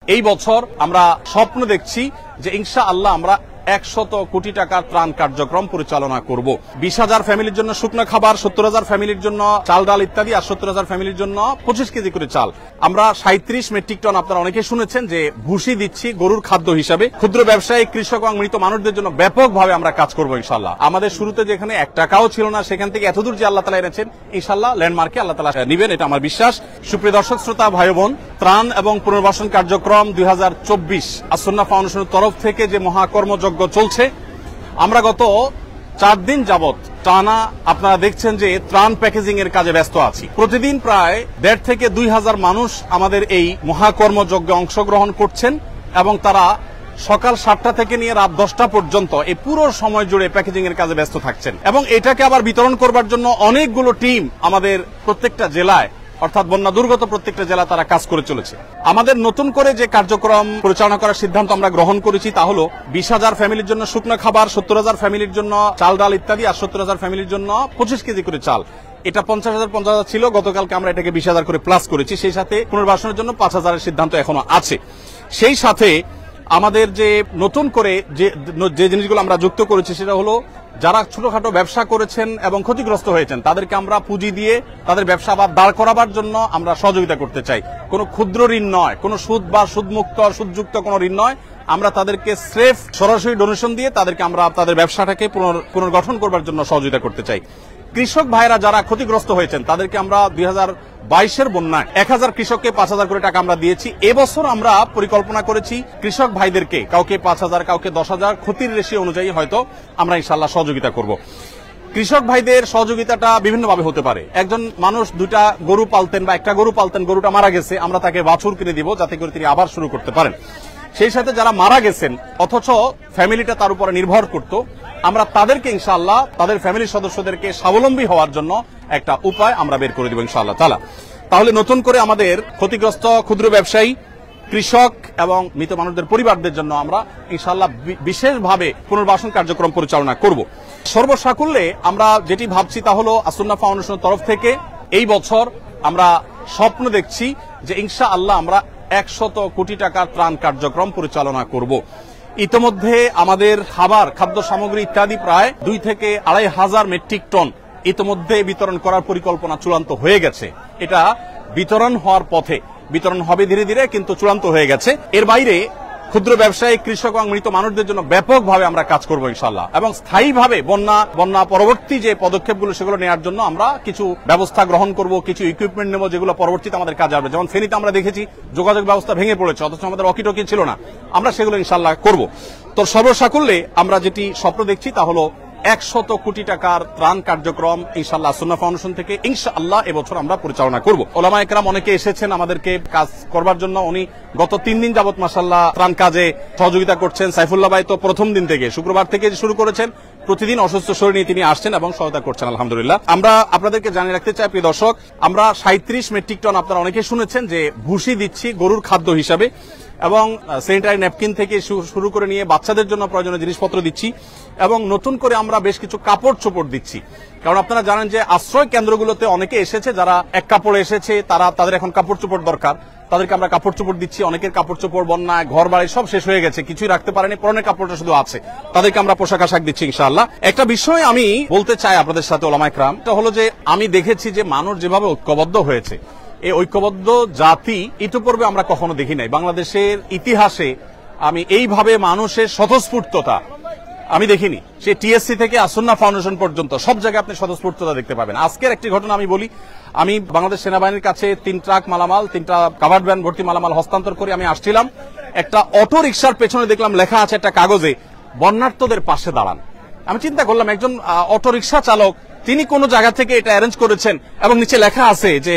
এই বছর আমরা স্বপ্ন দেখছি যে ইনশাআল্লাহ আমরা 100 কোটি টাকার ত্রাণ কার্যক্রম পরিচালনা করব। 20,000 ফ্যামিলির জন্য শুকনো খাবার, 70,000 ফ্যামিলির জন্য চাল ডাল ইত্যাদি, আর 70,000 ফ্যামিলির জন্য 25 কেজি করে চাল। আমরা 37 মেট্রিক টন, আপনারা অনেকে শুনেছেন যে ভুসি দিচ্ছি গরুর খাদ্য হিসাবে। ক্ষুদ্র ব্যবসায়ী, কৃষক এবং মৃত মানুষদের জন্য ব্যাপকভাবে আমরা কাজ করবো ইনশাআল্লাহ। আমাদের শুরুতে যেখানে 1 টাকাও ছিল না, সেখান থেকে এতদূর যে আল্লাহ তাআলা এনেছেন, ইনশাআল্লাহ ল্যান্ডমার্কে আল্লাহ তাআলা নিবেন, এটা আমার বিশ্বাস। সুপ্রিয় দর্শক শ্রোতা ভাই বোন, ত্রাণ এবং পুনর্বাসন কার্যক্রম 2024 আসন্না ফাউন্ডেশনের তরফ থেকে যে মহাকর্মযজ্ঞ চলছে, আমরা গত 4 দিন যাবত টানা আপনারা দেখছেন যে ত্রাণ প্যাকেজিং এর কাজে ব্যস্ত আছি। প্রতিদিন প্রায় 1.5 থেকে 2,000 মানুষ আমাদের এই মহাকর্মযজ্ঞে অংশগ্রহণ করছেন এবং তারা সকাল 7টা থেকে নিয়ে রাত 10টা পর্যন্ত এই পুরো সময় জুড়ে প্যাকেজিং এর কাজে ব্যস্ত থাকছেন এবং এটাকে আবার বিতরণ করবার জন্য অনেকগুলো টিম আমাদের প্রত্যেকটা জেলায়, অর্থাৎ বন্যা দুর্গত প্রত্যেকটা জেলা তারা কাজ করে চলেছে। আমাদের নতুন করে যে কার্যক্রম পরিচালনা করার সিদ্ধান্ত আমরা গ্রহণ করেছি তা হলো 20,000 ফ্যামিলির জন্য শুকনো খাবার, 70,000 ফ্যামিলির জন্য চাল ডাল ইত্যাদি, আর 70,000 ফ্যামিলির জন্য 25 কেজি করে চাল। এটা 50,000 ছিল, গতকালকে আমরা এটাকে 20,000 করে প্লাস করেছি। সেই সাথে পুনর্বাসনের জন্য 5,000 এর সিদ্ধান্ত এখনো আছে। সেই সাথে আমাদের যে নতুন করে যে জিনিসগুলো আমরা যুক্ত করেছি সেটা হলো যারা ছোটখাটো ব্যবসা করেছেন এবং ক্ষতিগ্রস্ত হয়েছেন তাদেরকে আমরা পুঁজি দিয়ে তাদের ব্যবসা আবার দাঁড় করাবার জন্য আমরা সহযোগিতা করতে চাই। কোনো ক্ষুদ্র ঋণ নয়, কোনো সুদ বা সুদমুক্ত সুদযুক্ত কোনো ঋণ নয়। আমরা তাদেরকে স্রেফ সরাসরি ডোনেশন দিয়ে তাদেরকে আমরা তাদের ব্যবসাটাকে পুনর্গঠন করবার জন্য সহযোগিতা করতে চাই। কৃষক ভাইরা যারা ক্ষতিগ্রস্ত হয়েছেন তাদেরকে আমরা 2022-এর বন্যায় 1000 কৃষককে 5,000 করে টাকা আমরা দিয়েছি। এবছর আমরা পরিকল্পনা করেছি কৃষক ভাইদেরকে কাউকে 5,000, কাউকে 10,000, ক্ষতির রেশিও অনুযায়ী হয়তো আমরা ইনশাআল্লাহ সহযোগিতা করব। কৃষক ভাইদের সহযোগিতাটা বিভিন্নভাবে হতে পারে। একজন মানুষ 2টা গরু পালতেন বা 1টা গরু পালতেন, গরুটা মারা গেছে, আমরা তাকে বাছুর কিনে দিব যাতে করে তিনি আবার শুরু করতে পারেন। সেই সাথে যারা মারা গেছেন অথচ ফ্যামিলিটা তার উপরে নির্ভর করত, আমরা তাদেরকে ইনশাআল্লাহ তাদের ফ্যামিলির সদস্যদেরকে স্বাবলম্বী হওয়ার জন্য একটা উপায় আমরা বের করে দিব ইনশাআল্লাহ তাআলা। তাহলে নতুন করে আমাদের ক্ষতিগ্রস্ত ক্ষুদ্র ব্যবসায়ী, কৃষক এবং মৃত মানুষদের পরিবারদের জন্য আমরা ইনশাআল্লাহ বিশেষভাবে পুনর্বাসন কার্যক্রম পরিচালনা করব। সর্বসাকুল্যে আমরা যেটি ভাবছি তা হলো আসন্না ফাউন্ডেশনের তরফ থেকে এই বছর আমরা স্বপ্ন দেখছি যে ইনশাআল্লাহ আমরা 100 কোটি টাকার ত্রাণ কার্যক্রম পরিচালনা করব। ইতোমধ্যে আমাদের খাদ্য সামগ্রী ইত্যাদি প্রায় 2 থেকে 2,500 মেট্রিক টন ইতোমধ্যে বিতরণ করার পরিকল্পনা চূড়ান্ত হয়ে গেছে। এটা বিতরণ হওয়ার পথে, বিতরণ হবে ধীরে ধীরে, কিন্তু চূড়ান্ত হয়ে গেছে। এর বাইরে ক্ষুদ্র ব্যবসায়ী, কৃষক এবং মৃত মানুষদের জন্য ব্যাপকভাবে আমরা কাজ করবো ইনশাআল্লাহ এবং স্থায়ীভাবে বন্যা পরবর্তী যে পদক্ষেপগুলো সেগুলো নেওয়ার জন্য আমরা কিছু ব্যবস্থা গ্রহণ করব, কিছু ইকুইপমেন্ট নেব যেগুলো পরবর্তীতে আমাদের কাজে আসবে। যেমন ফেনীতে আমরা দেখেছি যোগাযোগ ব্যবস্থা ভেঙে পড়েছে, অথচ আমাদের ওয়াকিটকি ছিল না, আমরা সেগুলো ইনশাআল্লাহ করব। তো সর্বসাকুল্যে আমরা যেটি স্বপ্ন দেখছি তা হলো 100 কোটি টাকার ত্রাণ কার্যক্রম ইনশাআল্লাহ সুন্নাহ ফাউন্ডেশন থেকে ইনশাআল্লাহ এবছর আমরা পরিচালনা করব। ওলামায়ে কেরাম অনেকে এসেছেন আমাদেরকে কাজ করবার জন্য। উনি গত 3 দিন যাবত মাশাআল্লাহ ত্রাণ কাজে সহযোগিতা করছেন। সাইফুল্লাহ ভাই তো প্রথম দিন থেকে, শুক্রবার থেকে শুরু করেছেন, প্রতিদিন অসুস্থ শরীর নিয়ে তিনি আসছেন এবং সহায়তা করছেন আলহামদুলিল্লাহ। আমরা আপনাদেরকে জানিয়ে রাখতে চাই প্রিয় দর্শক, আমরা 37 মেট্রিক টন, আপনারা অনেকে শুনেছেন যে ভুসি দিচ্ছি গরুর খাদ্য হিসাবে এবং স্যানিটারি ন্যাপকিন থেকে শুরু করে নিয়ে বাচ্চাদের জন্য প্রয়োজনীয় জিনিসপত্র দিচ্ছি এবং নতুন করে আমরা বেশ কিছু কাপড় চোপড় দিচ্ছি। কারণ আপনারা জানেন যে আশ্রয় কেন্দ্রগুলোতে অনেকে এসেছে যারা এক কাপড়ে এসেছে, তাদের এখন কাপড় চোপড় দরকার, তাদেরকে আমরা কাপড় চোপড় দিচ্ছি। অনেকের কাপড় চোপড় বন্যায় ঘর বাড়ি সব শেষ হয়ে গেছে, কিছুই রাখতে পারেনি, পরনের কাপড়টা শুধু আছে, তাদেরকে আমরা পোশাক আশাক দিচ্ছি ইনশাআল্লাহ। একটা বিষয় আমি বলতে চাই আপনাদের সাথে ওলামায়ে কেরাম, এটা হলো যে আমি দেখেছি যে মানুষ যেভাবে ঐক্যবদ্ধ হয়েছে, এই ঐক্যবদ্ধ জাতি ইতিপূর্বে আমরা কখনো দেখি নাই। বাংলাদেশের ইতিহাসে আমি এইভাবে মানুষের স্বতঃস্ফূর্ততা আমি দেখিনি। সে টিএসসি থেকে আসন্না ফাউন্ডেশন পর্যন্ত সব জায়গায় আপনি স্বতঃস্ফূর্ততা দেখতে পাবেন। আজকের একটি ঘটনা আমি বলি, আমি বাংলাদেশ সেনাবাহিনীর কাছে 3 ট্রাক মালামাল, 3টা কাভার্ড ভ্যান ভর্তি মালামাল হস্তান্তর করে আমি আসছিলাম। একটা অটো রিকশার পেছনে দেখলাম লেখা আছে একটা কাগজে, বন্যার্তদের পাশে দাঁড়ান। আমি চিন্তা করলাম একজন অটো রিকশা চালক তিনি কোন জায়গা থেকে এটা অ্যারেঞ্জ করেছেন এবং নিচে লেখা আছে যে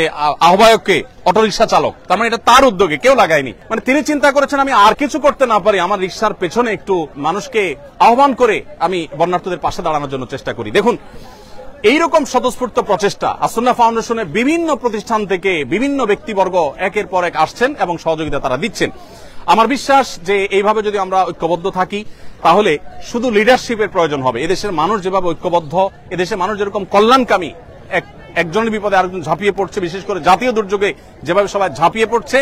আহ্বায়ককে অটোরিকশা চালক, তার মানে এটা তার উদ্যোগে, কেউ লাগায়নি। মানে তিনি চিন্তা করেছেন আমি আর কিছু করতে না পারি, আমার রিকশার পেছনে একটু মানুষকে আহ্বান করে আমি বন্যার্তদের পাশে দাঁড়ানোর জন্য চেষ্টা করি। দেখুন, এইরকম স্বতঃস্ফূর্ত প্রচেষ্টা আসন্না ফাউন্ডেশনের বিভিন্ন প্রতিষ্ঠান থেকে বিভিন্ন ব্যক্তিবর্গ একের পর এক আসছেন এবং সহযোগিতা তারা দিচ্ছেন। আমার বিশ্বাস যে এইভাবে যদি আমরা ঐক্যবদ্ধ থাকি তাহলে শুধু লিডারশিপের প্রয়োজন হবে। এদেশের মানুষ যেভাবে ঐক্যবদ্ধ, এদেশের মানুষ যেরকম কল্যাণকামী একজনের বিপদে আরেকজন ঝাঁপিয়ে পড়ছে, বিশেষ করে জাতীয় দুর্যোগে যেভাবে সবাই ঝাঁপিয়ে পড়ছে,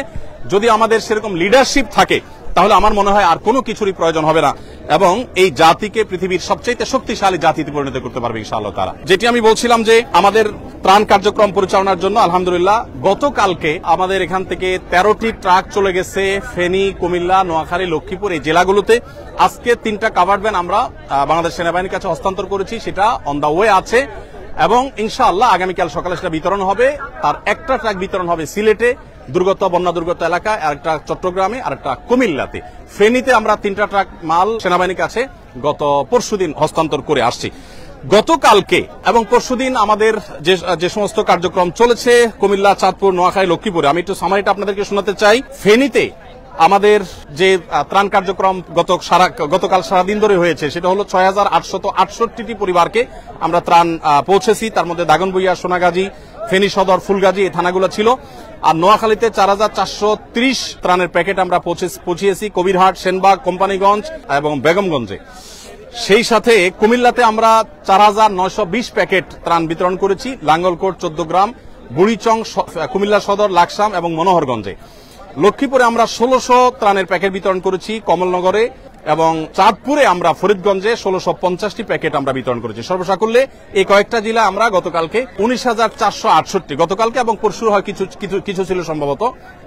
যদি আমাদের সেরকম লিডারশিপ থাকে তাহলে আমার মনে হয় আর কোনো কিছুরই প্রয়োজন হবে না এবং এই জাতিকে পৃথিবীর সবচেয়ে শক্তিশালী জাতিতে পরিণত করতে পারবে ইনশাআল্লাহ তাআলা। যেটি আমি বলছিলাম যে আমাদের ত্রাণ কার্যক্রম পরিচালনার জন্য আলহামদুলিল্লাহ গতকালকে আমাদের এখান থেকে 13টি ট্রাক চলে গেছে ফেনী, কুমিল্লা, নোয়াখালী, লক্ষ্মীপুর এই জেলাগুলোতে। আজকে 3টা কাভার্ড ভ্যান আমরা বাংলাদেশ সেনাবাহিনীর কাছে হস্তান্তর করেছি, সেটা অন দা ওয়ে আছে এবং ইনশাআল্লাহ আগামীকাল সকালে সেটা বিতরণ হবে। তার একটা ট্রাক বিতরণ হবে সিলেটে বন্যা দুর্গত এলাকায়, আরেকটা চট্টগ্রামে, আরেকটা কুমিল্লাতে। ফেনীতে আমরা 3টা ট্রাক মাল সেনাবাহিনীর কাছে গত পরশুদিন হস্তান্তর করে আসছি। গতকালকে এবং পরশুদিন আমাদের যে সমস্ত কার্যক্রম চলেছে কুমিল্লা, চাঁদপুর, নোয়াখালী, লক্ষ্মীপুরে, আমি একটু সামারিটা আপনাদেরকে শোনাতে চাই। ফেনীতে আমাদের যে ত্রাণ কার্যক্রম গতকাল সারাদিন ধরে হয়েছে সেটা হলো 6868টি পরিবারকে আমরা ত্রাণ পৌঁছেছি। তার মধ্যে দাগনভূঞা, সোনাগাজী, ফেনী সদর, ফুলগাজী এই থানাগুলো ছিল। আর নোয়াখালীতে 4430 ত্রাণের প্যাকেট আমরা পৌঁছিয়েছি কবিরহাট, সেনবাগ, কোম্পানিগঞ্জ এবং বেগমগঞ্জে। সেই সাথে কুমিল্লাতে আমরা 4920 প্যাকেট ত্রাণ বিতরণ করেছি লাঙ্গলকোট, 14 গ্রাম, বুড়িচং, কুমিল্লা সদর, লাকসাম এবং মনোহরগঞ্জে। লক্ষ্মীপুরে আমরা 1600 ত্রাণের প্যাকেট বিতরণ করেছি কমলনগরে এবং চাঁদপুরে আমরা ফরিদগঞ্জে 1650টি প্যাকেট আমরা বিতরণ করেছি। সর্বসাকুল্যে এই কয়েকটা জেলা আমরা গতকালকে 19468 গতকালকে এবং পরশু হয় কিছু ছিল সম্ভবত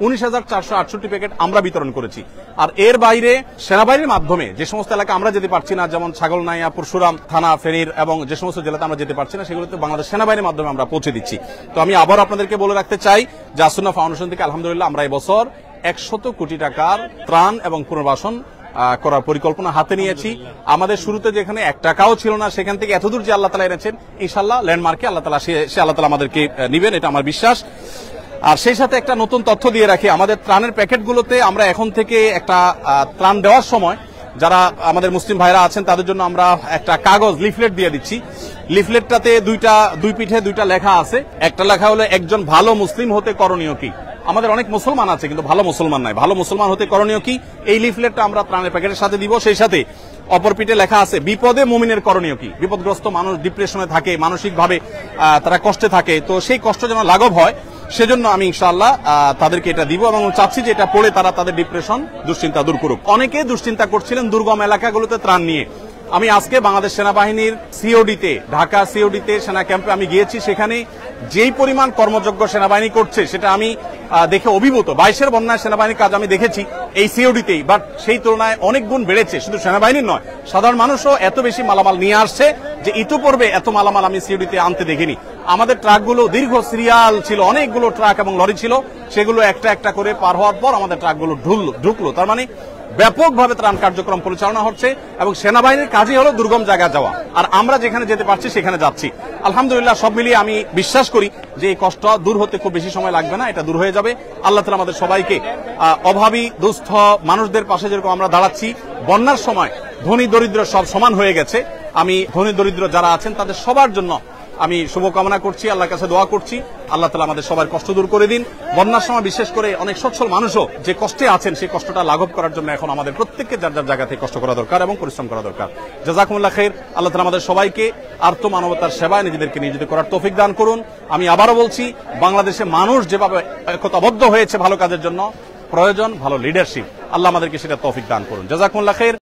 19468 প্যাকেট আমরা বিতরণ করেছি। আর এর বাইরে সেনাবাহিনীর মাধ্যমে যে সমস্ত এলাকা আমরা যেতে পারছি না, যেমন ছাগলনাইয়া, পরশুরাম থানা, ফেনীর এবং যে সমস্ত জেলাতে আমরা যেতে পারছি না, সেগুলোতে বাংলাদেশ সেনাবাহিনীর মাধ্যমে আমরা পৌঁছে দিচ্ছি। তো আমি আবার আপনাদেরকে বলে রাখতে চাই যে আসুন্নাহ ফাউন্ডেশন থেকে আলহামদুলিল্লাহ আমরা এবছর 100 কোটি টাকার ত্রাণ এবং পুনর্বাসন করার পরিকল্পনা হাতে নিয়েছি। আমাদের শুরুতে যেখানে 1 টাকাও ছিল না, সেখান থেকে এতদূর যে আল্লাহ তাআলা এনেছেন, ইনশাআল্লাহ ল্যান্ডমার্কে আল্লাহ তাআলা আমাদেরকে নিবেন, এটা আমার বিশ্বাস। আর সেই সাথে একটা নতুন তথ্য দিয়ে রাখি, আমাদের ত্রাণের প্যাকেটগুলোতে আমরা এখন থেকে একটা ত্রাণ দেওয়ার সময় যারা আমাদের মুসলিম ভাইরা আছেন তাদের জন্য আমরা একটা কাগজ লিফলেট দিয়ে দিচ্ছি। লিফলেটটাতে দুই পিঠে 2টা লেখা আছে। একটা লেখা হলো একজন ভালো মুসলিম হতে করণীয় কি। আমাদের অনেক মুসলমান আছে কিন্তু ভালো মুসলমান নাই, ভালো মুসলমান হতে করণীয় কি, এই লিফলেটটা আমরা ত্রাণের প্যাকেটের সাথে দিব। সেই সাথে অপর পিঠে লেখা আছে বিপদে মুমিনের করণীয় কি। বিপদগ্রস্ত মানুষ ডিপ্রেশনে থাকে, মানসিকভাবে তারা কষ্টে থাকে, তো সেই কষ্ট যেন লাঘব হয় সেজন্য আমি ইনশাআল্লাহ তাদেরকে এটা দিব এবং চাচ্ছি যে এটা পড়ে তারা তাদের ডিপ্রেশন, দুশ্চিন্তা দূর করুক। অনেকে দুশ্চিন্তা করছিলেন দুর্গম এলাকাগুলোতে ত্রাণ নিয়ে। আমি আজকে বাংলাদেশ সেনাবাহিনীর সিওডিতে, ঢাকা সিওডিতে সেনা ক্যাম্পে আমি গিয়েছি। সেখানে যেই পরিমাণ কর্মযোগ্য সেনাবাহিনী করছে সেটা আমি দেখে অভিভূত। 22-এর বন্যায় সেনাবাহিনীর কাজ আমি দেখেছি এই সিওডিতেই, বাট সেই তুলনায় অনেক গুণ বেড়েছে। শুধু সেনাবাহিনীর নয়, সাধারণ মানুষও এত বেশি মালামাল নিয়ে আসছে যে ইতিপূর্বে এত মালামাল আমি সিওডিতে আনতে দেখিনি। আমাদের ট্রাকগুলো দীর্ঘ সিরিয়াল ছিল, অনেকগুলো ট্রাক এবং লরি ছিল, সেগুলো একটা একটা করে পার হওয়ার পর আমাদের ট্রাকগুলো ঢুকলো। তার মানে ব্যাপকভাবে ত্রাণ কার্যক্রম পরিচালনা হচ্ছে এবং সেনাবাহিনীর কাজই হলো দুর্গম জায়গায় যাওয়া, আর আমরা যেখানে যেতে পারছি সেখানে যাচ্ছি। আলহামদুলিল্লাহ সব মিলিয়ে আমি বিশ্বাস করি যে এই কষ্ট দূর হতে খুব বেশি সময় লাগবে না, এটা দূর হয়ে যাবে। আল্লাহ তাআলা আমাদের সবাইকে অভাবী দুস্থ মানুষদের পাশে যেরকম আমরা দাঁড়াচ্ছি, বন্যার সময় ধনী দরিদ্র সব সমান হয়ে গেছে। আমি ধনী দরিদ্র যারা আছেন তাদের সবার জন্য আমি শুভকামনা করছি, আল্লাহর কাছে দোয়া করছি আল্লাহ তাআলা আমাদের সবার কষ্ট দূর করে দিন। বন্যার সময় বিশেষ করে অনেক সচ্ছল মানুষও যে কষ্টে আছেন সেই কষ্টটা লাঘব করার জন্য এখন আমাদের প্রত্যেককে যার যার জায়গা থেকে কষ্ট করা দরকার এবং পরিশ্রম করা দরকার। জাযাকুমুল্লাহ খাইর। আল্লাহ তাআলা আমাদের সবাইকে আর্ত মানবতার সেবায় নিজেদেরকে নিয়োজিত করার তৌফিক দান করুন। আমি আবারও বলছি, বাংলাদেশে মানুষ যেভাবে একতাবদ্ধ হয়েছে ভালো কাজের জন্য, প্রয়োজন ভালো লিডারশিপ। আল্লাহ আমাদেরকে সেটা তৌফিক দান করুন। জাযাকুমুল্লাহ খাইর।